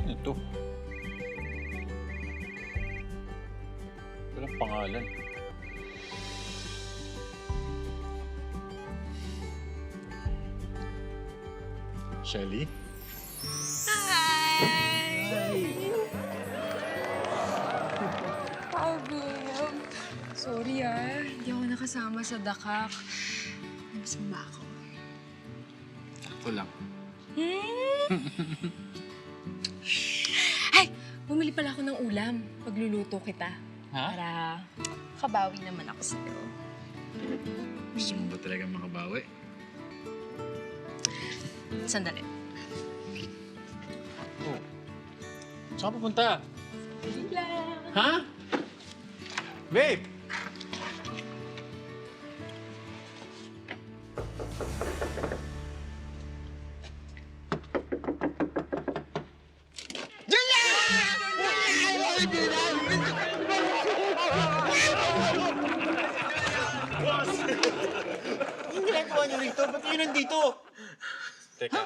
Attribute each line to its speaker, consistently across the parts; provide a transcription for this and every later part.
Speaker 1: Ito. Walang pangalan. Shelly?
Speaker 2: Oh, babe. Sorry hindi ako nakasama sa dakak. Namasang ba ako?
Speaker 1: Sakto lang.
Speaker 2: Ay! Bumili pala ako ng ulam. Pagluluto kita.
Speaker 1: Ha?
Speaker 2: Para kabawi naman ako sa'yo.
Speaker 1: Gusto mo ba talaga makabawi?
Speaker 2: Sandali.
Speaker 1: Oh. Saan ka pupunta?
Speaker 2: lang.
Speaker 1: Ha? Babe!
Speaker 3: Ang ginagawa niyo rito? Ba't kayo nandito?
Speaker 1: Teka!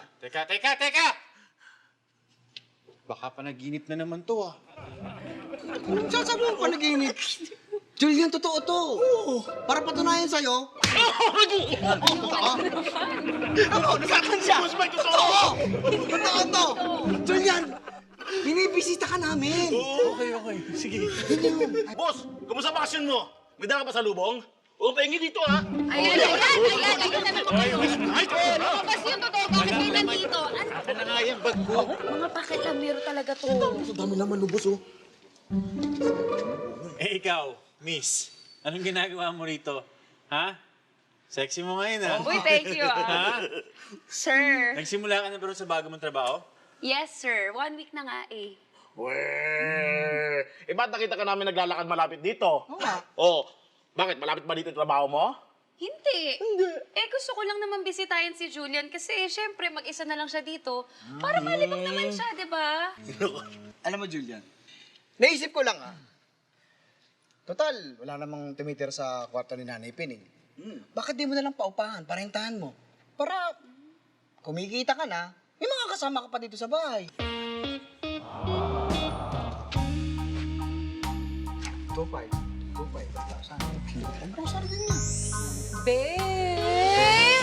Speaker 1: Baka panaginip na naman to, ah.
Speaker 3: Anong sasabi mo panaginip? Julian, totoo to. Oo. Para patunayan sa'yo. Totoo? Ano? Nasaktan siya? Totoo! Totoo to! Julian, binibisita ka namin.
Speaker 1: Okay. Sige.
Speaker 4: Boss, kumusta bakasyon mo? May dala ka pa sa lubong? Huwag pahingi dito, ha?
Speaker 5: Ayun naman po kayo. Lumabas yung totoo, bakit kayo nandito?
Speaker 1: Akin na nga yung bag ko.
Speaker 5: Mga pakilamero talaga to.
Speaker 3: Ang dami naman lubos, oh.
Speaker 1: Eh, ikaw, miss. Anong ginagawa mo rito? Ha? Sexy mo ngayon, ha?
Speaker 5: Uy, thank you,
Speaker 1: Ha?
Speaker 5: Sir.
Speaker 1: Nagsimula ka na ba rin sa bago mong trabaho?
Speaker 5: Yes, sir. 1 week na nga eh.
Speaker 4: Weh! Eh, ba't nakita ka namin naglalakad malapit dito?
Speaker 3: Oo nga.
Speaker 4: Oh, bakit? Malapit ba dito yung trabaho mo?
Speaker 5: Hindi. Eh, gusto ko lang naman bisitahin si Julian kasi syempre mag-isa na lang siya dito. Para malibang naman siya, di ba?
Speaker 3: Alam mo, Julian, naisip ko lang, Total, wala namang tumitira sa kwarto ni Nanay Pining. Bakit di mo na lang paupahan, parentahan mo? Para kumikita ka na, may mga kasama ka pa dito sa bahay. 2.5. 2.5. Ang grocery din yan.
Speaker 2: Babe!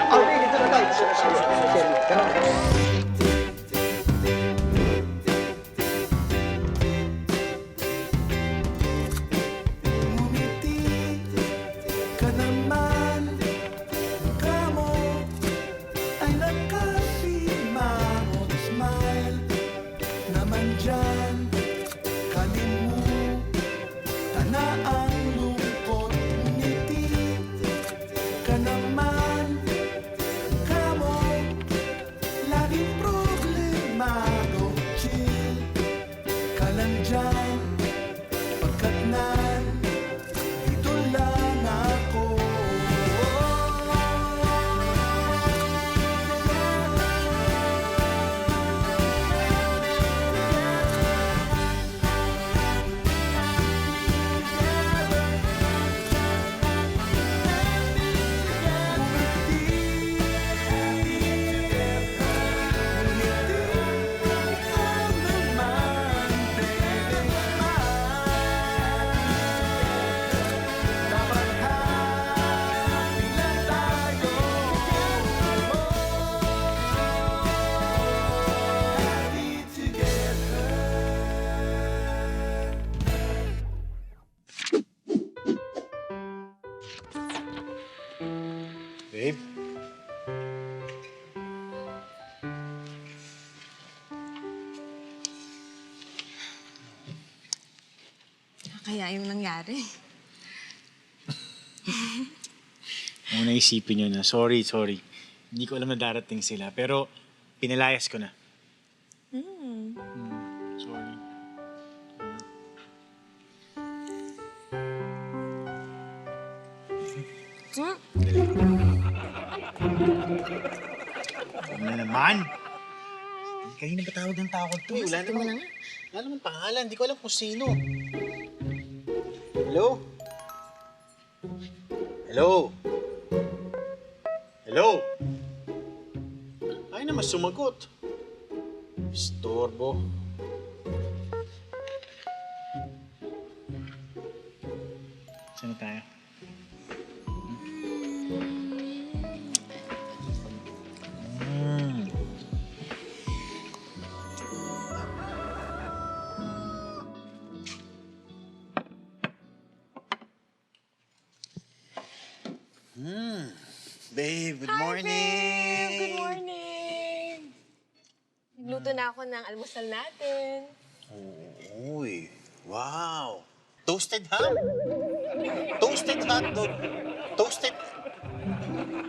Speaker 3: Okay, dito na tayo. Shelly.
Speaker 6: Ka naman, mukha mo ay nakasimangot smile naman dyan, kalimutan na ang lungkot, ngiti ka naman, mukha mo laging problemado, chill ka lang dyan, pagkat dito lang ako.
Speaker 1: Babe?
Speaker 2: Kaya yung nangyari.
Speaker 1: Muna isipin nyo na, sorry. Hindi ko alam na darating sila, pero pinalayas ko na. Sorry. Ano na naman? Kanina ba tawag ng tawag to? Wala naman pangalan. Hindi ko alam kung sino. Hello? Hello? Hello? Ay naman sumagot. Istorbo. Saan na tayo? Babe, good morning!
Speaker 2: Good morning! Nagluto na ako ng almusal natin.
Speaker 1: Uy, wow! Toasted ham? Toasted hotdog? Toasted...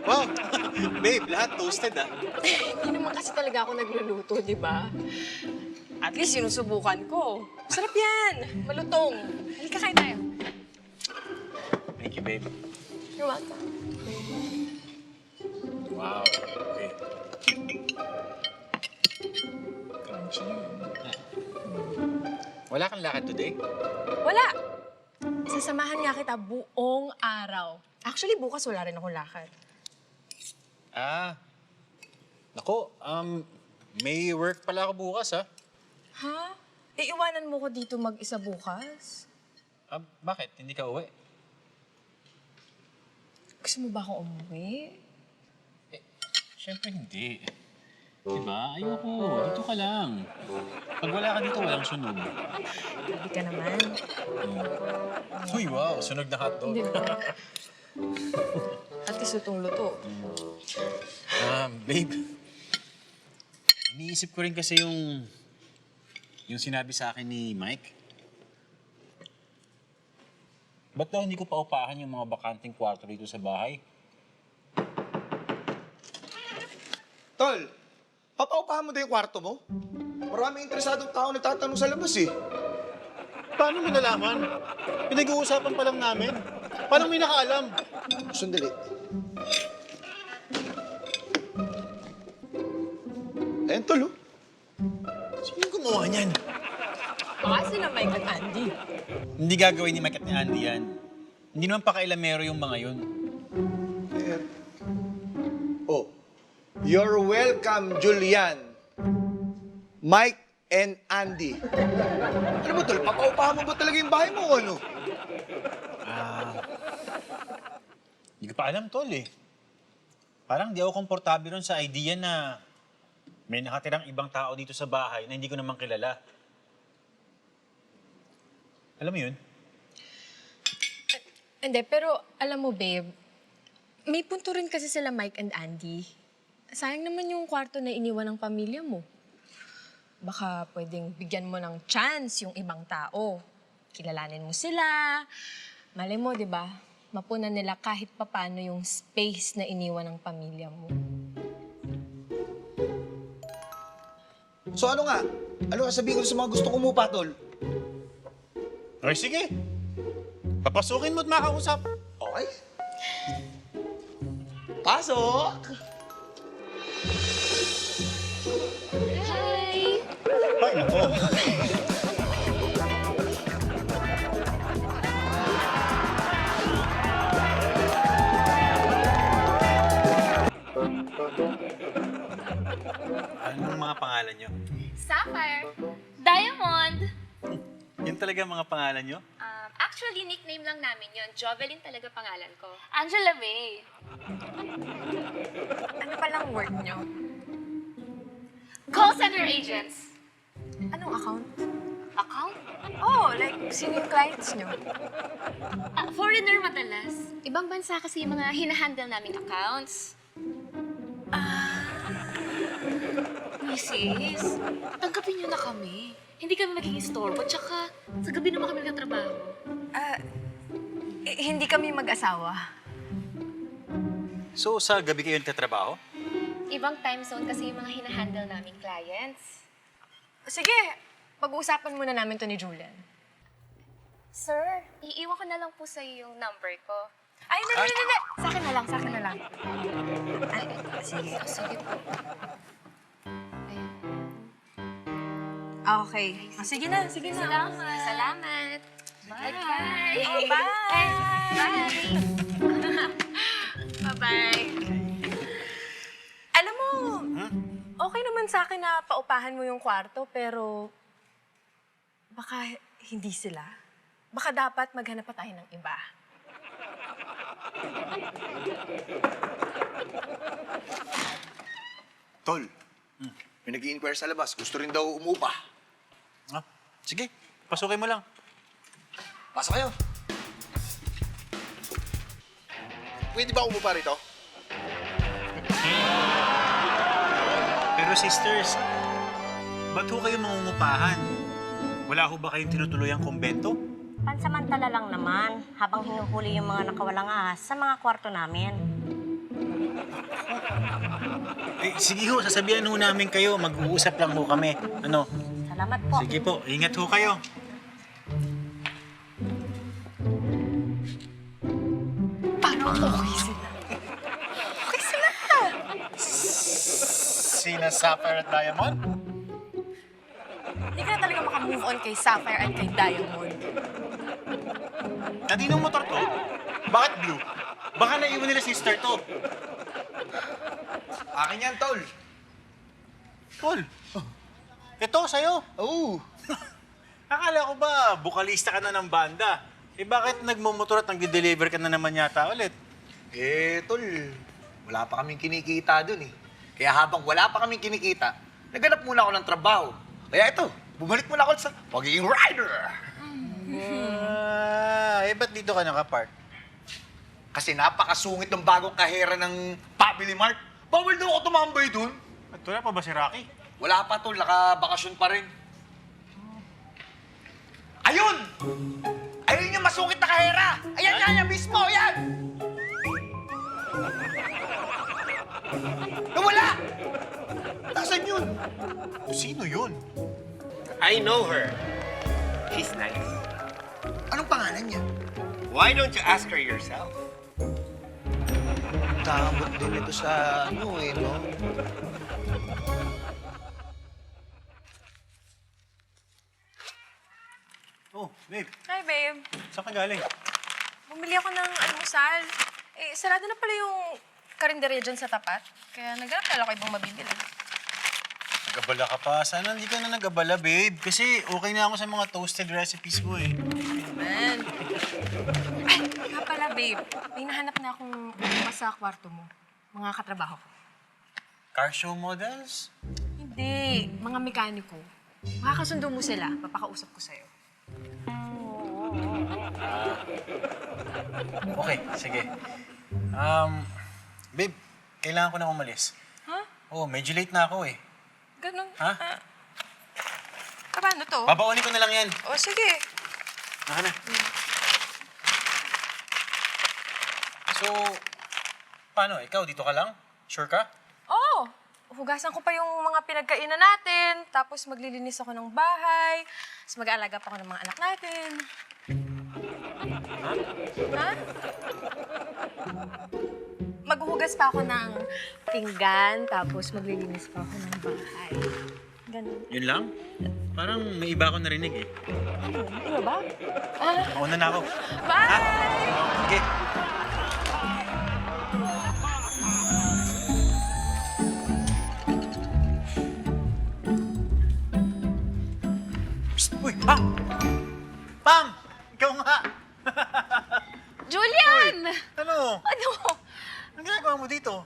Speaker 1: Wow! Babe, lahat toasted ah.
Speaker 2: Hindi naman kasi talaga ako nagluluto, di ba? At least sinusubukan ko. Sarap yan! Malutong. Halika, kain tayo.
Speaker 1: Thank you, babe.
Speaker 2: You're welcome.
Speaker 1: Wow, okay.
Speaker 2: Crunchy yan.
Speaker 1: Wala kang lakad today?
Speaker 2: Wala! Sasamahan nga kita buong araw. Actually, bukas wala rin akong lakad.
Speaker 1: Ah, nako, may work pala ako bukas ah.
Speaker 2: Ha? Iiwanan mo ko dito mag-isa bukas?
Speaker 1: Bakit? Hindi ka uwi?
Speaker 2: Gusto mo ba ako umuwi?
Speaker 1: Siyempre hindi. Diba? Ayoko. Dito ka lang. Pag wala ka dito, walang sunog.
Speaker 2: Hindi ka naman.
Speaker 1: Uy, wow. Sunog na hotdog.
Speaker 2: Di ba? At least lutong luto.
Speaker 1: Babe. Iniisip ko rin kasi yung sinabi sa akin ni Mike. Ba't daw hindi ko paupahan yung mga bakanting kwarto dito sa bahay?
Speaker 3: Tol, papaupahan mo daw yung kwarto mo? Maraming interesadong tao nagtatanong sa labas eh.
Speaker 1: Paano mo nalaman? Pinag-uusapan pa lang namin. Paano may nakaalam?
Speaker 3: Sandali. Ayan, Tol, oh.
Speaker 1: Sino yung gumawa niyan?
Speaker 2: Baka sila Mike at Andy.
Speaker 1: Hindi gagawin ni Mike at ni Andy yan. Hindi naman pakailamero yung mga yun.
Speaker 3: Ayan. Oh, you're welcome, Julian. Mike and Andy. Ano ba, Tol? Papaupahan mo ba talaga yung bahay mo o ano?
Speaker 1: Hindi ko pa alam, Tol eh. Parang di ako komportable ron sa idea na may nakatirang ibang tao dito sa bahay na hindi ko naman kilala. Alam mo yun?
Speaker 2: Hindi, pero alam mo, babe, may punto rin kasi sila Mike and Andy. Sayang naman yung kwarto na iniwan ng pamilya mo. Baka pwedeng bigyan mo ng chance yung ibang tao. Kilalanin mo sila. Malay mo, di ba? Mapunan nila kahit papano yung space na iniwan ng pamilya mo.
Speaker 3: So ano nga? Ano sabihin ko sa mga gusto kumupa, Tol?
Speaker 1: Okay, sige. Papasukin mo at makausap.
Speaker 3: Okay. Pasok!
Speaker 5: Hi!
Speaker 1: Ay, nako. Anong mga pangalan nyo?
Speaker 5: Sapphire. Diamond.
Speaker 1: Yun talaga mga pangalan nyo?
Speaker 5: Actually, nickname lang namin yon. Jovelyn talaga pangalan ko. Angela May.
Speaker 2: Ano palang work nyo?
Speaker 5: Call center agents.
Speaker 2: Anong account?
Speaker 5: Account?
Speaker 2: Oh, like, sino yung clients nyo?
Speaker 5: Foreigner madalas. Ibang bansa kasi yung mga hinahandle naming accounts. Mrs., tanggapin niyo na kami. Hindi kami magiging istorbo, tsaka sa gabi naman kami nagtatrabaho.
Speaker 2: Hindi kami mag-asawa.
Speaker 1: So, sa gabi kayo nagtatrabaho?
Speaker 5: Ibang time zone kasi yung mga hinahandle naming clients.
Speaker 2: Sige, pag-uusapan muna namin to ni Julian.
Speaker 5: Sir, iiwan ko na lang po sa yung number ko.
Speaker 2: Ay, hindi. Sa akin na lang, sa akin na lang. Ay, sige.
Speaker 5: Sige po.
Speaker 2: Okay. Sige na, sige na.
Speaker 5: Salamat. Salamat. Bye. Bye.
Speaker 2: Oh, bye.
Speaker 5: Bye.
Speaker 2: Bye-bye. naman sa akin na paupahan mo yung kwarto, pero baka hindi sila. Baka dapat maghanap pa tayo ng iba.
Speaker 7: Tol, may nag-i-inquire sa labas. Gusto rin daw umupa.
Speaker 1: Ah, sige, pasukin mo lang.
Speaker 7: Pasok kayo. Pwede ba umupa rito?
Speaker 1: Pero sisters, ba't ho kayo mangungupahan? Wala ho ba kayong tinutuluyang kumbento?
Speaker 8: Pansamantala lang naman, habang hinuhuli yung mga nakawalang ahas sa mga kwarto namin.
Speaker 1: Eh, sige ho, sasabihan ho namin kayo. Mag-uusap lang ho kami. Ano?
Speaker 8: Salamat po.
Speaker 1: Sige po, ingat ho kayo.
Speaker 2: Parang okay sila. Okay sila!
Speaker 1: Sina Sapphire at Diamond?
Speaker 2: Hindi ka na talaga makamove on kay Sapphire at kay Diamond.
Speaker 1: Kaninong motor to? Bakit blue? Baka naiwan nila sister to.
Speaker 7: Akin yan, Tol.
Speaker 1: Tol, ito sa'yo.
Speaker 7: Oo.
Speaker 1: Akala ko ba, bukalista ka na ng banda? Eh bakit nagmumotor at nag-deliver ka na naman yata ulit?
Speaker 7: Tol, wala pa kaming kinikita dun eh. Kaya habang wala pa kaming kinikita, naghanap muna ako ng trabaho. Kaya ito, bumalik muna ako sa pagiging rider.
Speaker 1: Ba't dito ka nakapark?
Speaker 7: Kasi napakasungit ng bagong kahera ng Family Mart. Bawal daw ako tumambay dun.
Speaker 1: At wala pa ba si Rocky?
Speaker 7: Wala pa, Tol. Nakabakasyon pa rin. Ayun! Ayun yung masungit na kahera! Ayan nga niya mismo! Ayan! Nawala! Nasaan yun?
Speaker 1: Sino yun?
Speaker 9: I know her. She's nice.
Speaker 7: Anong pangalan niya?
Speaker 9: Why don't you ask her yourself?
Speaker 7: Tamot din ito sa ano eh, no?
Speaker 1: Oh, babe.
Speaker 2: Hi, babe.
Speaker 1: Saan ka galing?
Speaker 2: Bumili ako ng almusal. Eh, sarado na pala yung karinderya dyan sa tapat. Kaya naghanap na lang ako ibang mabibili.
Speaker 1: Nag-abala ka pa. Sana hindi ka na nag-abala, babe. Kasi okay na ako sa mga toasted recipes mo eh.
Speaker 2: Man. Ay, nga pala, babe. May nahanap na akong iba sa kwarto mo. Mga katrabaho ko.
Speaker 1: Car show models?
Speaker 2: Hindi. Mga mekaniko. Makakasundo mo sila. Papakausap ko sa'yo.
Speaker 1: Okay, sige. Babe, kailangan ko na umalis.
Speaker 2: Ha?
Speaker 1: Oh, medyo late na ako eh.
Speaker 2: Ganun.
Speaker 1: Ha?
Speaker 2: Paano to?
Speaker 1: Babaunin ko na lang yan.
Speaker 2: O, sige.
Speaker 1: Naka na. So, paano? Ikaw, dito ka lang? Sure ka?
Speaker 2: Oo. Hugasan ko pa yung mga pinagkainan natin. Tapos maglilinis ako ng bahay. Tapos mag-aalaga pa ako ng mga anak natin. Ha? Maghuhugas pa ako ng pinggan. Tapos maglilinis pa ako ng bahay. Ganun.
Speaker 1: Yun lang? Parang may iba ako narinig eh.
Speaker 2: Ano ba? Ah,
Speaker 1: Mauna na ako.
Speaker 2: bye!
Speaker 1: Sige. Psst! Uy! Ha? Pam! Ikaw nga!
Speaker 5: Julian!
Speaker 1: Ano?
Speaker 5: Ano?
Speaker 1: Ang ginagawa mo dito?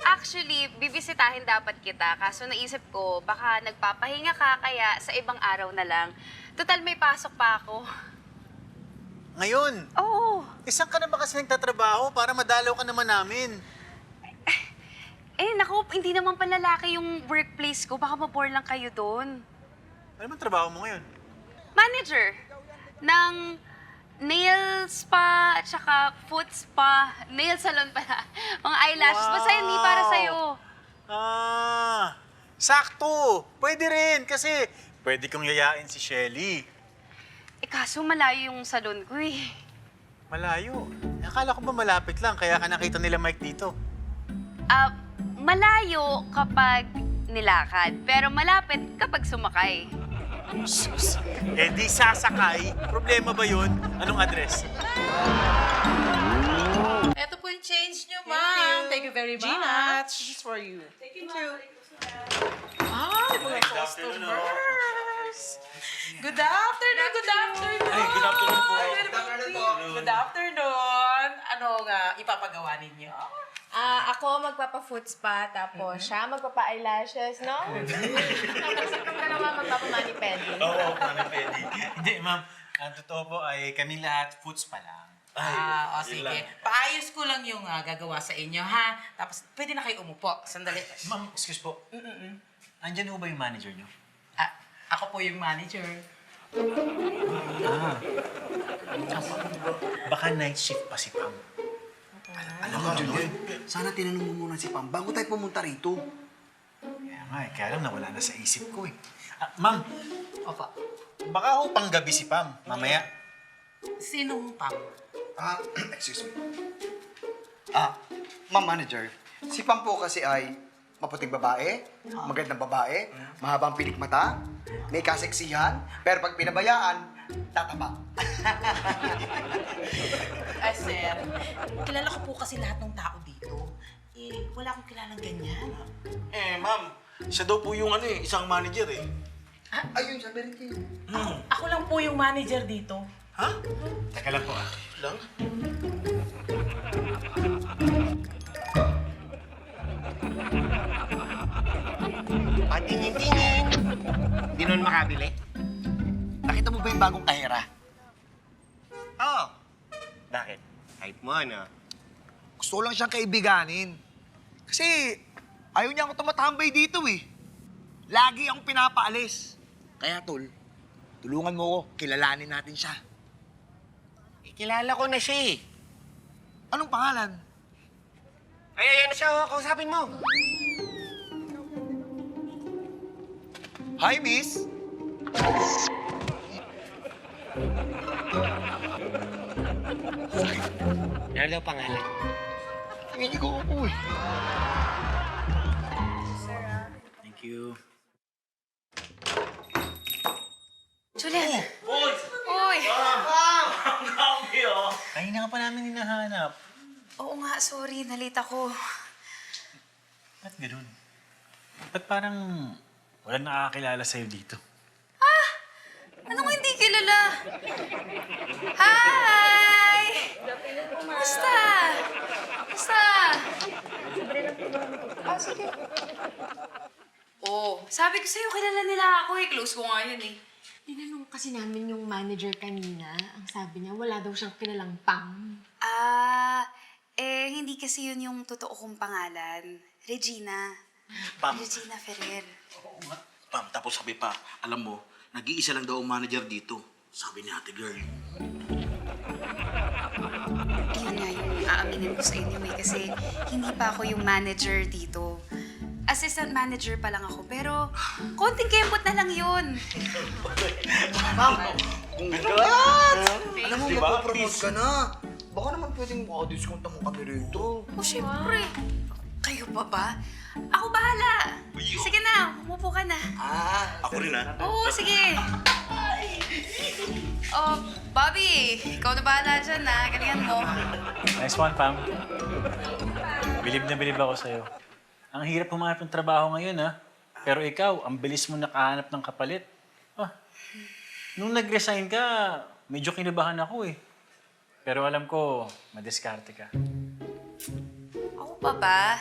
Speaker 5: Actually, bibisitahin dapat kita. Kaso naisip ko, baka nagpapahinga ka, kaya sa ibang araw na lang. Total, may pasok pa ako.
Speaker 1: Ngayon?
Speaker 5: Oo.
Speaker 1: Isang ka na ba kasi nagtatrabaho para madalaw ka naman namin?
Speaker 5: Naku, hindi naman palalaki yung workplace ko. Baka mabore lang kayo doon.
Speaker 1: Ano bang trabaho mo ngayon?
Speaker 5: Manager ng nail spa at saka foot spa, nail salon pala. Mga eyelashes. Basta hindi para sa'yo.
Speaker 1: Sakto! Pwede rin kasi pwede kong yayain si Shelly.
Speaker 5: Kaso malayo yung salon ko eh.
Speaker 1: Malayo. Akala ko ba malapit lang kaya ka nakita nila Mike dito?
Speaker 5: Malayo kapag nilakad, pero malapit kapag sumakay.
Speaker 1: Sus. Eh di sasakay. Problema ba yun? Anong address?
Speaker 10: Ito po yung change nyo, ma'am. Thank Thank you very
Speaker 11: Gina,
Speaker 10: much.
Speaker 11: this is for you.
Speaker 10: Thank you.
Speaker 11: Ay, mga customers. Good afternoon, good afternoon.
Speaker 1: Ay, good afternoon po.
Speaker 11: Good afternoon. Ano nga ipapagawa ninyo?
Speaker 2: Ako magpapa-foot spa, tapos siya magpapa-eyelashes, no? Tapos ikaw ka naman magpapa-mani-pedi.
Speaker 1: Oo, Mami Pedi. Hindi, ma'am. Ang totoo po ay kami lahat foods pa lang.
Speaker 11: O sige. Paayos ko lang yung gagawa sa inyo, ha? Tapos pwede na kayo umupo. Sandali.
Speaker 1: Ma'am, excuse po. Andyan po ba yung manager niyo?
Speaker 11: Ako po yung manager.
Speaker 1: Baka night shift pa si Pam.
Speaker 3: Alam mo, Julian, sana tinanong mo muna si Pam bago tayo pumunta rito.
Speaker 1: Kaya nga kaya lang nawala na sa isip ko eh. Ma'am,
Speaker 11: Opo.
Speaker 1: baka ho panggabi si Pam, mamaya.
Speaker 11: Sinong Pam?
Speaker 3: Excuse me. Ma'am Manager, si Pam po kasi ay maputing babae, magandang babae, mahabang pilik mata, may kaseksihan, pero pag pinabayaan, tataba.
Speaker 11: Ay, sir. Kilala ko po kasi lahat ng tao dito. Wala akong kilalang ganyan.
Speaker 4: Ma'am, siya daw po yung isang manager eh.
Speaker 3: Ayun, sabi rin kayo.
Speaker 11: Ako lang po yung manager dito.
Speaker 1: Teka lang po
Speaker 4: Lang?
Speaker 9: Patingin-tingin. Di nun makabili.
Speaker 3: Nakita mo ba yung bagong kahera?
Speaker 9: Oo. Bakit? Hype mo, ano?
Speaker 7: Gusto ko lang siyang kaibiganin. Kasi ayaw niya ako tumatambay dito eh. Lagi akong pinapaalis. Kaya tol, tulungan mo ako, kilalanin natin siya.
Speaker 9: Kilala ko na siya eh.
Speaker 7: Anong pangalan?
Speaker 9: Ay, ayan na siya, kausapin mo.
Speaker 7: Hi, miss.
Speaker 9: Ano daw pangalan?
Speaker 7: Hindi ko ako eh.
Speaker 1: Thank you.
Speaker 5: Julian!
Speaker 4: Boy!
Speaker 5: Uy!
Speaker 4: Ang kami oh!
Speaker 1: Kanina ka pa namin hinahanap.
Speaker 5: Oo nga, sorry. Nalita ko.
Speaker 1: Ba't ganun? Ba't parang walang nakakilala sa'yo dito?
Speaker 5: Anong hindi kilala? Hi! Kumusta? Kumusta? Sige. Oh, sabi ko sa'yo, kilala nila ako eh. Close ko nga yun eh.
Speaker 2: Tinanong kasi namin yung manager kanina. Ang sabi niya, wala daw siyang kilalang Pam.
Speaker 5: Hindi kasi yun yung totoo kong pangalan. Regina.
Speaker 4: Pam.
Speaker 5: Regina Ferrer.
Speaker 4: Oo nga. Pam, tapos sabi pa, alam mo, nag-iisa lang daw ang manager dito. Sabi ni ate girl.
Speaker 5: Yun nga yung aaminin ko sa inyo eh. Kasi hindi pa ako yung manager dito. Assistant manager pa lang ako. Pero konting kempot na lang yun.
Speaker 3: Congrats! Alam mo,
Speaker 4: Diba?
Speaker 3: mapopromote ka na. Baka naman pwedeng discount mo kami rito.
Speaker 5: Oh, syempre. Kayo pa ba? Ako bahala. Sige na, umupo ka na.
Speaker 4: Ako rin
Speaker 5: Oo, sige. Oh, Bobby, ikaw na bahala dyan ha. Galingan mo.
Speaker 1: Nice one, Pam. Bilib na bilib ako sa'yo. Ang hirap humanap ng trabaho ngayon, ha? Pero ikaw, ang bilis mo nakahanap ng kapalit. Nung nag-resign ka, medyo kinabahan ako eh. Pero alam ko, madiskarte ka.
Speaker 5: Ako pa ba?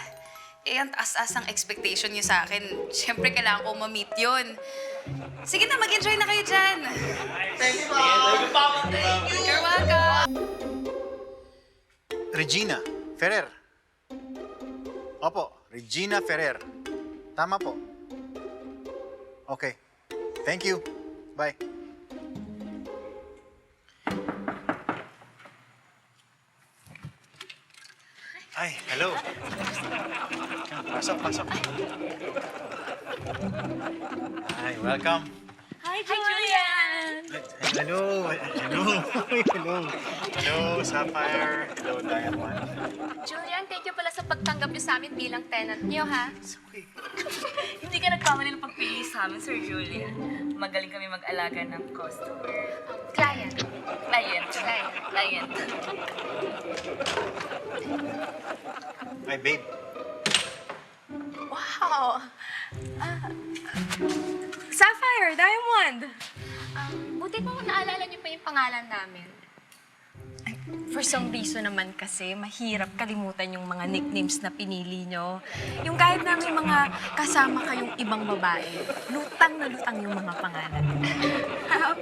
Speaker 5: Ang taas-taas ang expectation niyo sa akin. Siyempre, kailangan ko ma-meet yun. Sige na, mag-enjoy na kayo dyan.
Speaker 3: Thank you, Pam!
Speaker 5: You're welcome.
Speaker 1: Regina Ferrer. Opo, Regina Ferrer. Tama po. Okay. Thank you. Bye. Ay, hello. Pasok, pasok. Hi, welcome.
Speaker 2: Hi, Julian!
Speaker 1: Hello, hello, hello. Hello, Sapphire. Hello, Diamond.
Speaker 5: Julian, thank you pala sa pagtanggap niyo sa amin bilang tenant niyo, ha?
Speaker 10: Hindi ka nagkamali ng pagpili sa amin, Sir Julian. Magaling kami mag-alaga ng customer.
Speaker 5: Client.
Speaker 10: Client.
Speaker 1: Ay, babe.
Speaker 2: Wow! Sapphire, Diamond!
Speaker 5: Buti po naalala niyo pa yung pangalan namin.
Speaker 2: For some reason naman kasi, mahirap kalimutan yung mga nicknames na pinili nyo. Yung kahit na may mga kasama kayong ibang babae, lutang na lutang yung mga pangalan.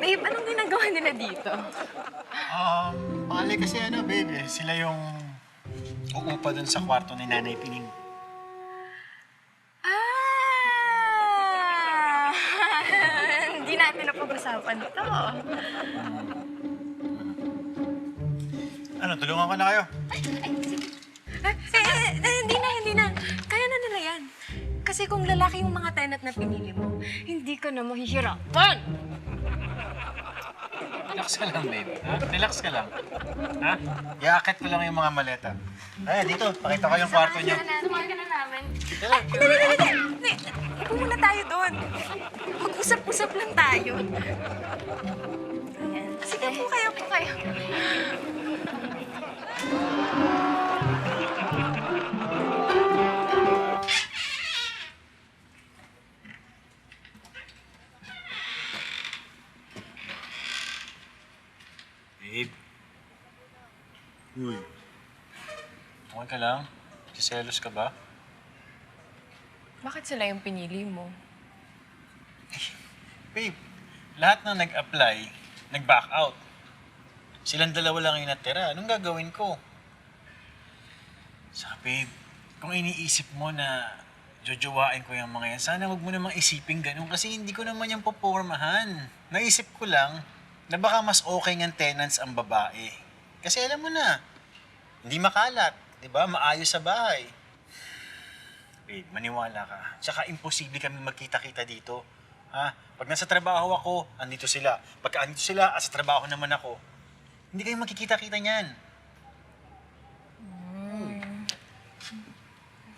Speaker 2: Babe, anong ginagawa nila dito?
Speaker 1: Bali kasi babe, sila yung uupa dun sa kwarto ni Nanay Pining.
Speaker 2: Hindi natin napag-usapan to.
Speaker 1: Ano, tulungan ko na kayo?
Speaker 2: Hindi na. Kaya na nila yan. Kasi kung lalaki yung mga tenant na pinili mo, hindi ka na mahihirapan.
Speaker 1: Relax ka lang, babe. Ha? Relax ka lang. Ha? Iakit ko lang yung mga maleta. Ay, dito. Pakita ko yung kwarto niyo.
Speaker 5: Samahan ka na namin.
Speaker 2: Hindi. Ikaw muna tayo doon. Mag-usap-usap lang tayo. Ayan. Sige po kayo.
Speaker 1: Babe. Uy. Okay ka lang? Kiselos ka ba?
Speaker 2: Bakit sila yung pinili mo?
Speaker 1: Babe, lahat na nag-apply, nag-back out. Silang dalawa lang yung natira. Anong gagawin ko? Sabi, kung iniisip mo na jojowain ko yung mga yan, sana wag mo namang isipin ganun kasi hindi ko naman yung popormahan. Naisip ko lang na baka mas okay ng tenants ang babae. Kasi alam mo na, hindi makalat, di ba? Maayos sa bahay. Babe, maniwala ka. Tsaka imposible kami magkita-kita dito. Ha? Pag nasa trabaho ako, andito sila. Pagka andito sila, sa trabaho naman ako. Hindi kayo magkikita-kita niyan.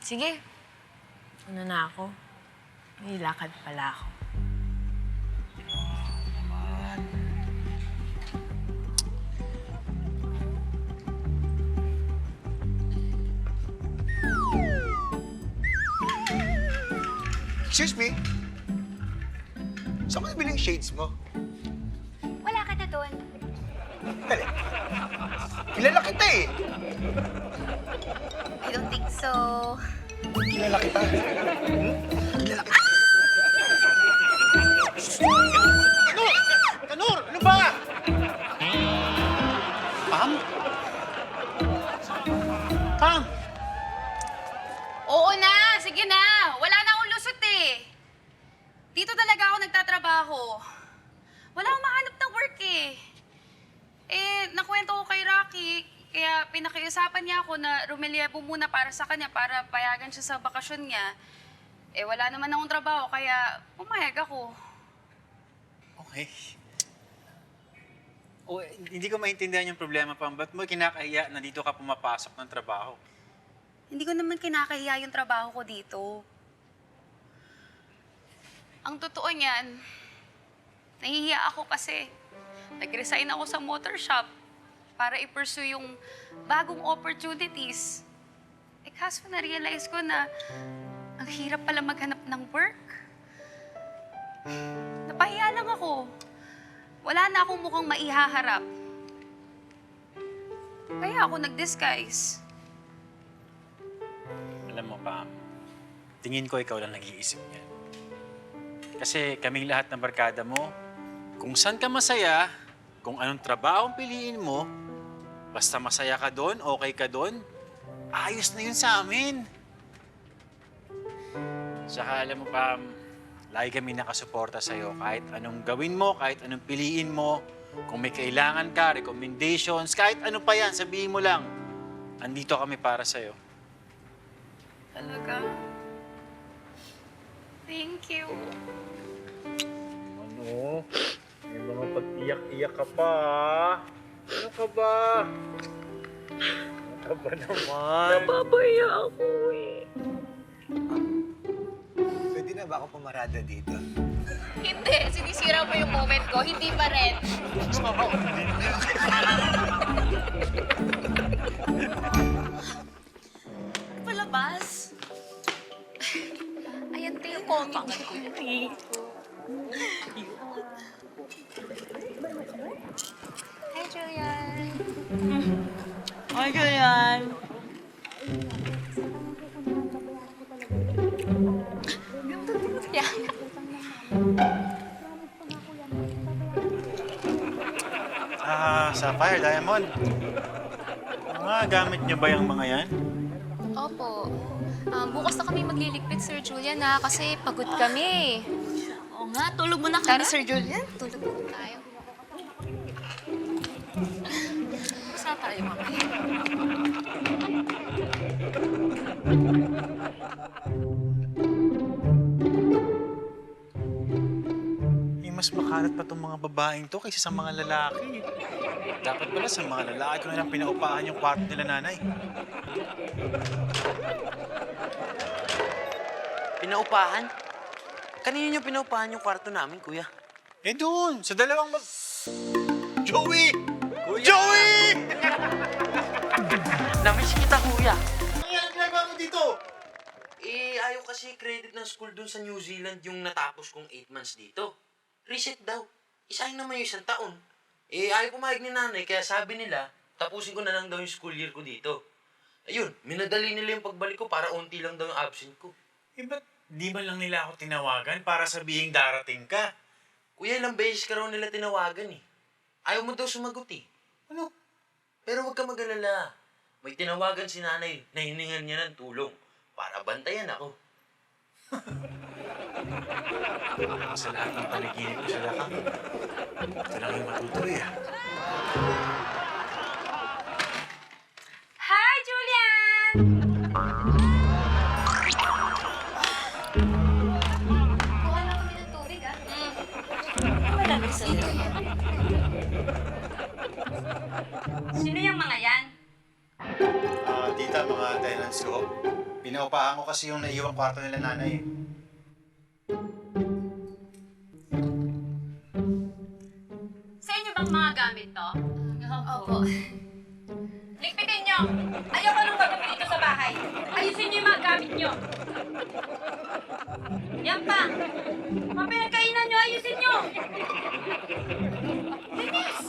Speaker 2: Sige. Ano na ako? May lakad pala ako.
Speaker 7: Excuse me? Saan mo nabili yung shades mo?
Speaker 5: Wala ka na doon.
Speaker 7: Dali. Kilala kita eh.
Speaker 5: I don't think so.
Speaker 7: Kilala kita. Kilala kita.
Speaker 1: Kanur! Ano ba? Pam? Pam!
Speaker 5: Oo na! Sige na! Wala na akong lusot eh. Dito talaga ako nagtatrabaho. Wala akong mahanap ng work eh. Nakwento ko kay Rocky, kaya pinakiusapan niya ako na rumelyebo muna para sa kanya para payagan siya sa bakasyon niya. Wala naman akong trabaho, kaya pumayag ako.
Speaker 1: Okay. Hindi ko maintindihan yung problema, Pam. Ba't mo kinakahiya na dito ka pumapasok ng trabaho?
Speaker 5: Hindi ko naman kinakahiya yung trabaho ko dito. Ang totoo niyan, nahihiya ako kasi nag-resign ako sa motor shop para i-pursue yung bagong opportunities. Kaso na-realize ko na ang hirap pala maghanap ng work. Napahiya lang ako. Wala na akong mukhang maihaharap. Kaya ako nag-disguise.
Speaker 1: Alam mo, Pam, tingin ko ikaw lang nag-iisip niyan. Kasi kaming lahat ng barkada mo, kung saan ka masaya, kung anong trabaho ang piliin mo, basta masaya ka doon, okay ka doon, ayos na yun sa amin. Saka alam mo, Pam, lagi kami nakasuporta sa'yo. Kahit anong gawin mo, kahit anong piliin mo, kung may kailangan ka, recommendations, kahit ano pa yan, sabihin mo lang. Andito kami para sa'yo.
Speaker 5: Talaga? Thank you.
Speaker 1: Ano? May mga pag-iyak-iyak ka pa, Ano ka ba? Ano ka ba naman?
Speaker 10: Napapaya ako eh.
Speaker 7: Pwede na ba ako pumarada dito?
Speaker 5: Hindi, sinisira mo yung moment ko. Hindi pa rin.
Speaker 11: Pala
Speaker 10: Pangat ko yun eh.
Speaker 5: Hi, Julian.
Speaker 10: Hi, Julian.
Speaker 5: Yeah.
Speaker 1: Sapphire, Diamond. Mga gamit niyo ba yung mga yan?
Speaker 5: Opo. Bukas na kami magliligpit, Sir Julian, ha? Kasi pagod kami.
Speaker 10: Oo nga, tulog mo na
Speaker 5: Tara.
Speaker 10: kami, Sir Julian.
Speaker 5: Tulog po tayo.
Speaker 10: Saan tayo mamaya?
Speaker 1: Mas makalat pa itong mga babaeng to kaysa sa mga lalaki. Dapat pala sa mga lalaki ko na lang pinaupahan yung kwarto nila nanay.
Speaker 9: Pinaupahan? Kanino niyo pinaupahan yung kwarto namin, kuya?
Speaker 1: Eh doon, sa dalawang
Speaker 7: Joey!
Speaker 9: Kuya!
Speaker 7: Joey!
Speaker 9: Namiss kita, kuya.
Speaker 7: Ano yan ang ginagawa mo dito?
Speaker 9: Ayaw kasi credit ng school dun sa New Zealand yung natapos kong 8 months dito. Reset daw. Isayang naman yung 1 taon. Ayaw pumayag ni nanay, kaya sabi nila, tapusin ko na lang daw yung school year ko dito. Ayun, minadali nila yung pagbalik ko para unti lang daw yung absent ko.
Speaker 1: Eh ba't di man lang nila ako tinawagan para sabihing darating ka?
Speaker 9: Kuya, ilang beses ka raw nila tinawagan eh. Ayaw mo daw sumagot eh.
Speaker 1: Ano?
Speaker 9: Pero huwag ka mag-alala. May tinawagan si nanay na hiningan niya ng tulong para bantayan ako.
Speaker 1: Sa lahat ng panaginip ko sa lakang, ito lang yung matutuloy ah.
Speaker 5: Hi, Julian! Kuha lang kami ng tubig, ah.
Speaker 10: Sino yung mga yan?
Speaker 1: Tita, mga tenants ko. Pinaupahan ko kasi yung naiwang kwarto nila nanay.
Speaker 10: Sa inyo bang mga gamit to?
Speaker 5: Opo.
Speaker 10: Ligpitin nyo! Ayaw ko nang pagkabi dito sa bahay. Ayusin nyo yung mga gamit nyo. Yan pa! Mga pinagkainan nyo, ayusin nyo! Dennis!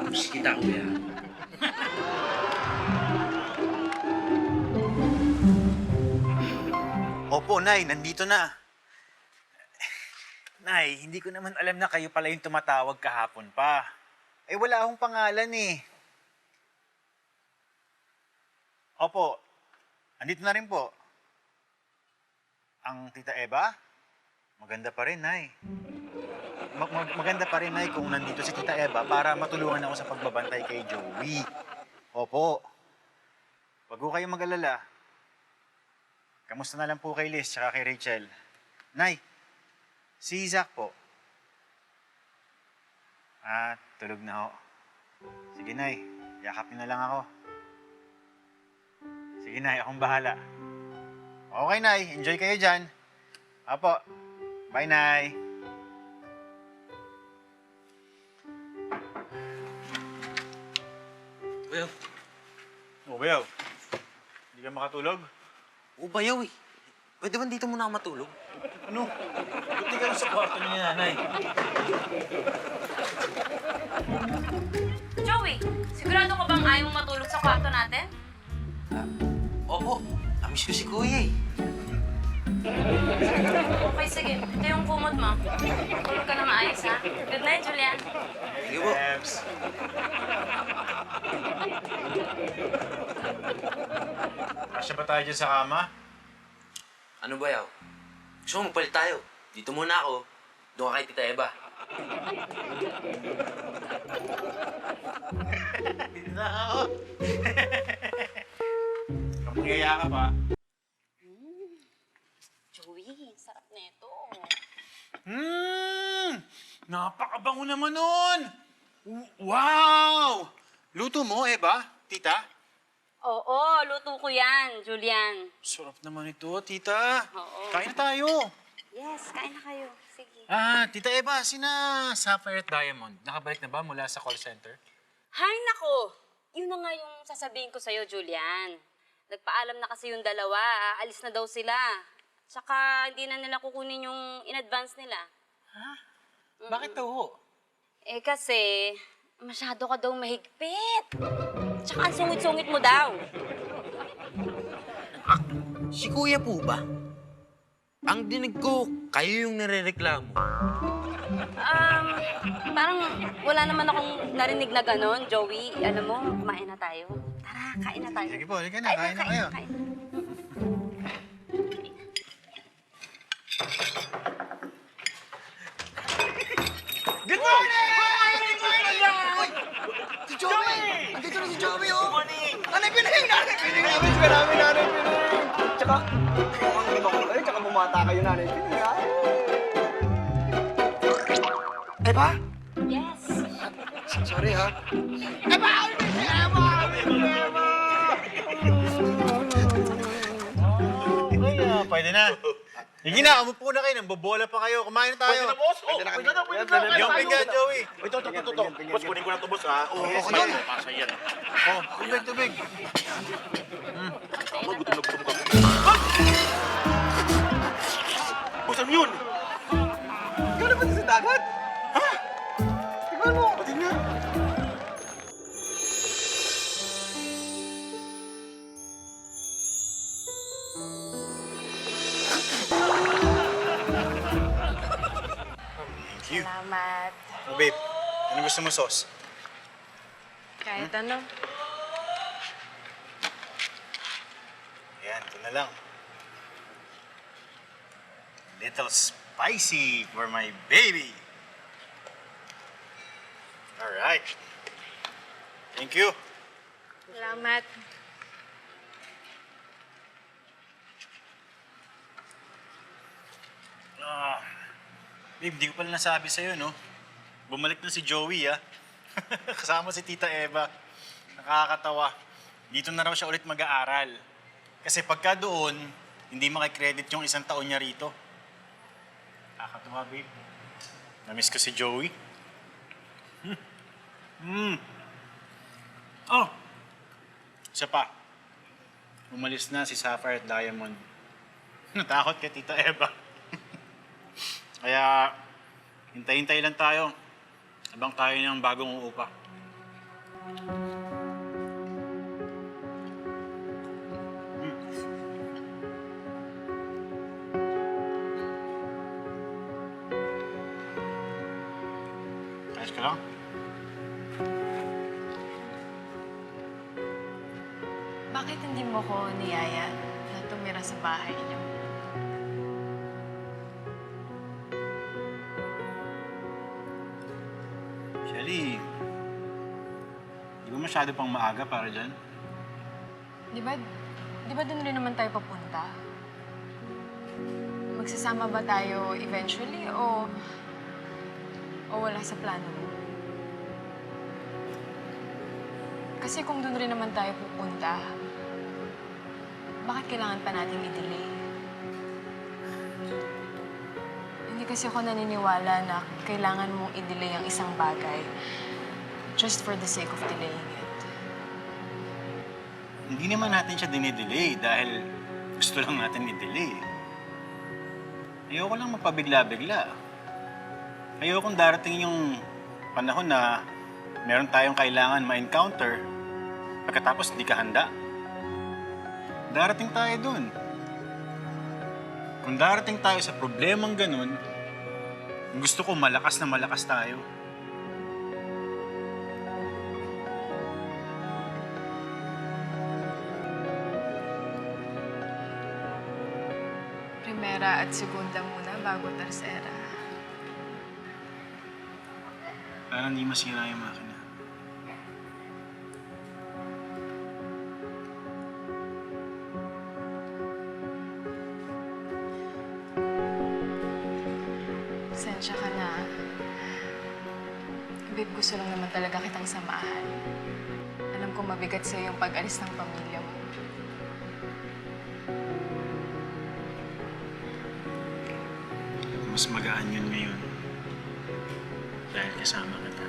Speaker 9: Miss kita, kuya.
Speaker 1: Opo, Nay, nandito na. Nay, hindi ko naman alam na kayo pala yung tumatawag kahapon pa. Eh, wala akong pangalan eh. Opo, andito na rin po. Ang Tita Eva? Maganda pa rin, Nay. Maganda pa rin, Nay, kung nandito si Tita Eva para matulungan ako sa pagbabantay kay Joey. Opo. Wag ko kayong mag-alala. Kamusta na lang po kay Liz tsaka kay Rachel? Nay, si Zach po. Tulog na ho. Sige, Nay. Yakapin na lang ako. Sige, Nay. Akong bahala. Okay, Nay. Enjoy kayo dyan. Apo. Bye, Nay.
Speaker 9: Kuya,
Speaker 1: Bayaw. Hindi ka makatulog?
Speaker 9: bayaw eh. Pwede ba dito muna ako matulog?
Speaker 1: Ano? Ba't di ka lang sa kwarto ni nanay?
Speaker 10: Joey, sigurado ka bang ayaw mo matulog sa kwarto natin?
Speaker 9: Opo, amiss ko si kuya eh.
Speaker 10: Okay, sige. Ito yung kumot mo. Tulog ka na maayos, ha? Good night, Julian.
Speaker 9: Sige po.
Speaker 1: Ems. Kasya ba tayo dyan sa kama?
Speaker 9: Ano bayaw? Gusto mo magpalit tayo? Dito muna ako. Doon ka kay Tita Eva.
Speaker 1: Dito na ako. Kapangyaya ka pa.
Speaker 10: Joey, sarap nito.
Speaker 1: Napakabango naman nun! Wow! Luto mo, Eva? Tita?
Speaker 10: Oo, luto ko yan, Julian.
Speaker 1: Sarap naman ito, tita.
Speaker 10: Oo.
Speaker 1: Kain na tayo.
Speaker 10: Yes, kain na kayo. Sige.
Speaker 1: Tita Eva, sina Sapphire at Diamond, nakabalik na ba mula sa call center?
Speaker 10: Hay nako! Yun na nga yung sasabihin ko sa'yo, Julian. Nagpaalam na kasi yung dalawa, aalis na daw sila. Tsaka hindi na nila kukunin yung in-advance nila.
Speaker 1: Bakit daw ho?
Speaker 10: Eh kasi, masyado ka daw mahigpit. Tsaka ang sungit-sungit mo daw.
Speaker 9: Si Kuya po ba? Ang dinig ko, kayo yung nirereklamo.
Speaker 10: Parang wala naman akong narinig na ganon, Joey. Alam mo, kumain na tayo. Tara, kain na tayo.
Speaker 1: Sige po, halika na. Kain na kayo.
Speaker 7: Good morning! Si Joey! Andito na si Joey, oh! Good morning! Nanay Pining! Nanay Pining! Namiss ka namin, Nanay Pining! Tsaka, mukhang lima ko kayo, tsaka bumata kayo, Nanay Pining, ha? Eva?
Speaker 10: Yes.
Speaker 7: Sorry, ha? Eva! Eva! Eva!
Speaker 1: Okay, pwede na. Sige na, umupo na kayo. Nambobola pa kayo. Kumain na tayo.
Speaker 4: Pwede na, boss. Oh, pwede na, pwede na.
Speaker 1: Yung pinggan, Joey.
Speaker 4: Ito. Boss, kunin ko na ito, boss, ha? Oo, okay na. Pasa yan.
Speaker 1: Oh, tubig.
Speaker 4: Tama, gutom na gutom ka. Boss, ano yun?
Speaker 7: Ikaw na ba sa dagat? Ha? Tingnan mo! Tingnan!
Speaker 1: Thank you.
Speaker 2: Salamat.
Speaker 1: Oh, babe, ano gusto mo sauce?
Speaker 2: Kahit ano.
Speaker 1: Ayan, ito na lang. Little spicy for my baby. Alright. Thank you.
Speaker 2: Salamat.
Speaker 1: Babe, di ko pala nasabi sa'yo, no? Bumalik na si Joey, ah. Kasama si Tita Eva. Nakakatawa. Dito na raw siya ulit mag-aaral. Kasi pagka doon, hindi makikredit yung isang taon niya rito. Nakakatawa, babe. Namiss ko si Joey. Oh! Isa pa. Umalis na si Sapphire at Diamond. Natakot kay Tita Eva. Kaya, hintay-hintay lang tayo. Abang tayo ng bagong uupa. Ayos ka lang?
Speaker 2: Bakit hindi mo ko niyaya na tumira sa bahay niyo?
Speaker 1: Shelly, di ba masyado pang maaga para dyan?
Speaker 2: Di ba dun rin naman tayo papunta? Magsasama ba tayo eventually o wala sa plano mo? Kasi kung dun rin naman tayo pupunta, bakit kailangan pa natin i-delay? Hindi kasi ako naniniwala na kailangan mong i-delay ang isang bagay just for the sake of delaying it.
Speaker 1: Hindi naman natin siya dinidelay dahil gusto lang natin i-delay. Ayoko lang mapabigla-bigla. Ayokong darating yung panahon na meron tayong kailangan ma-encounter pagkatapos di ka handa. Darating tayo dun. Kung darating tayo sa problemang ganun, gusto ko malakas na malakas tayo.
Speaker 2: Primera at segunda muna bago tercera.
Speaker 1: Parang di masira yung makina.
Speaker 2: Pasensya ka na. Babe, gusto lang naman talaga kitang samahan. Alam ko mabigat sa'yo yung pag-alis ng pamilya mo.
Speaker 1: Mas magaan yun ngayon. Dahil kasama kita.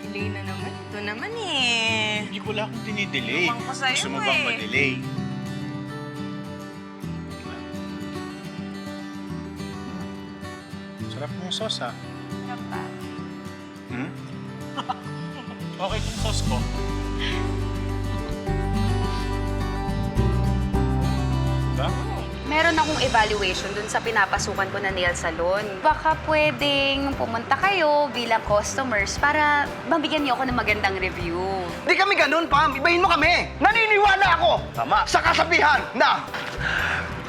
Speaker 2: Delay na naman. Ito naman eh.
Speaker 1: Hindi ko lang akong dinidelay.
Speaker 2: Tumang ko sa'yo
Speaker 1: Gusto mo bang
Speaker 2: eh.
Speaker 1: ma-delay? Sarap ng sauce, ha? Hmm? Okay itong sauce ko. Diba?
Speaker 5: Meron akong evaluation dun sa pinapasukan ko na nail salon. Baka pwedeng pumunta kayo bilang customers para mabigyan niyo ako ng magandang review.
Speaker 7: Di kami ganun, Pam. Ibahin mo kami. Naniniwala ako sa kasabihan na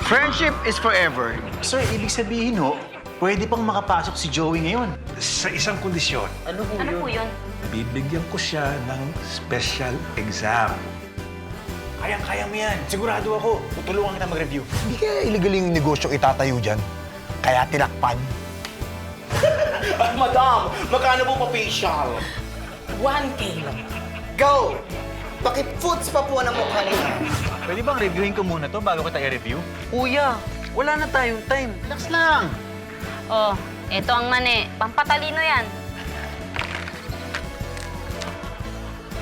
Speaker 7: friendship is forever.
Speaker 1: Sir, ibig sabihin ho, pwede pang makapasok si Joey ngayon.
Speaker 12: Sa isang kondisyon,
Speaker 8: Ano po yun?
Speaker 12: bibigyan ko siya ng special exam.
Speaker 1: Kayang-kaya mo yan. Sigurado ako. Tutulungan kita mag-review.
Speaker 7: Hindi kaya iligaling yung negosyo itatayo dyan. Kaya tinakpan.
Speaker 4: Madam, magkano po pa-facial?
Speaker 11: 1K lang.
Speaker 3: Go! Paki-foots pa po ng mukha niya.
Speaker 1: Pwede bang reviewin ko muna to bago kita i-review?
Speaker 9: Kuya, wala na tayong time.
Speaker 1: Relax lang.
Speaker 8: Oh, eto ang mani. Pampatalino yan.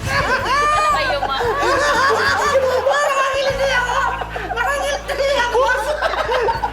Speaker 8: Ano kayo, ma?